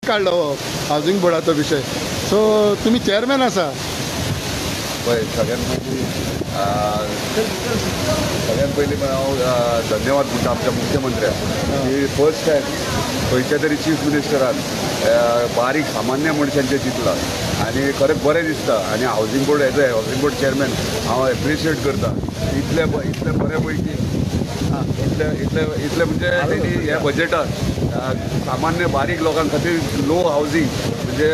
काढलो हावजिंग बोर्डाचो विषय. सो तुम्ही चेअरमॅन आसा पळय सगळ्यात पयलीं हांव धन्यवाद म्हणटा आमच्या मुख्यमंत्र्याक की फर्स्ट टायम खंयच्या तरी चीफ मिनिस्टरान बारीक सामान्य मनशांचेर चिंतला आनी खरेंच बरें दिसता. आनी housing board as a housing board chairman हांव एप्रिशिएट करता. इतले बरे पैकी इतले म्हणजे तेणी ह्या बजेटात सामान्य बारीक लोकां खातीर लो हावजिंग म्हणजे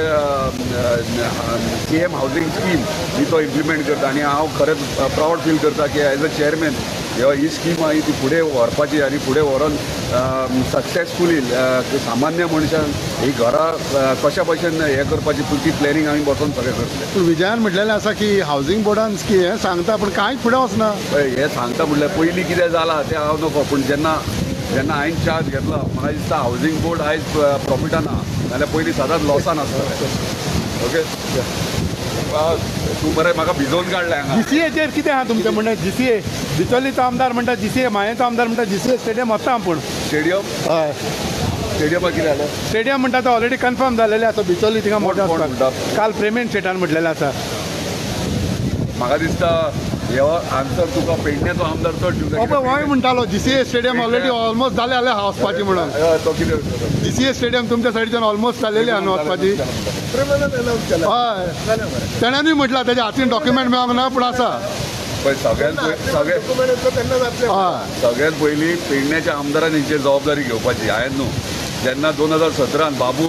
CM हावजिंग स्कीम ही तो इम्प्लिमेंट करता. आनी हांव खरेंच प्राऊड फील करता की as a chairman he scheme आहा ती फुडें व्हरपाची आनी फुडें व्हरून सक्सेसफुली सामान्य मनशांक ही घरां कशा भशेन हें करपाची ती प्लॅनिंग आमी बसून सगळें करतले. पूण विजयान म्हटलेलें आसा की हावजिंग बोर्डान हें सांगता पूण कांयच फुडें वचना. हें सांगता म्हटल्यार पयलीं कितें जालां तें हांव नकळो. पूण जेन्ना हांवें चार्ज घेतला म्हाका दिसता हावजिंग बोर्ड आयज प्रॉफिटान आहा नाल्यार पयलीं सदांच लॉसान आसतालें. ओके तूं बरें म्हाका भिजोवन काडलें हांगा. GCAचेर कितें आहा तुमचें म्हणणें? GCA बिचोलीचो आमदार म्हणटा GCA, मायेचो आमदार म्हणटा GCA स्टेडियम वता पूण स्टेडियम हय स्टेडियमाक कितें जालें? स्टेडियम म्हणटा तो ऑलरेडी कन्फर्म जालेलें आसा बिचोली थिंगा मोठो कोण आसता. म्हणटा? काल प्रेमेंट शेटान म्हटलेलें आसा. म्हाका दिसता ह्यो आन्सर तुका पेडण्याचो आमदार चड दिवंक होय म्हणटालो GCA स्टेडियम ऑलरेडी ऑलमोस्ट जाले जाल्यार वचपाची म्हणून. तो कितें GCA स्टेडियम तुमच्या सायडीच्यान ऑलमोस्ट जालेली आहा न्हू वचपाची. हय तेण्यानूय म्हटलां तेज्या हातीन डॉक्युमेंट मेळोंक ना पूण आसा. पळय सगळ्यात पयलीं पेडण्याच्या आमदारान हेचेर जबाबदारी घेवपाची. हांवें न्हू जेन्ना 2017 बाबू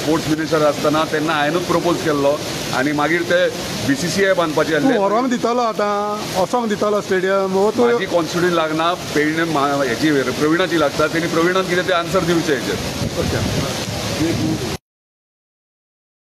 स्पोर्ट्स मिनिस्टर आसतना तेन्ना हांवेंनूच प्रपोज केल्लो आनी मागीर ते BCCI बांदपाचें आसलें. व्हरोंक दितलो आतां वचोंक दितलो स्टेडियम हो तूं म्हाजी कॉन्स्टिट्युन्सी लागना पेडणे हेची प्रविणाची लागता. तेणी प्रविणान कितें ते आन्सर दिवचें हेचेर.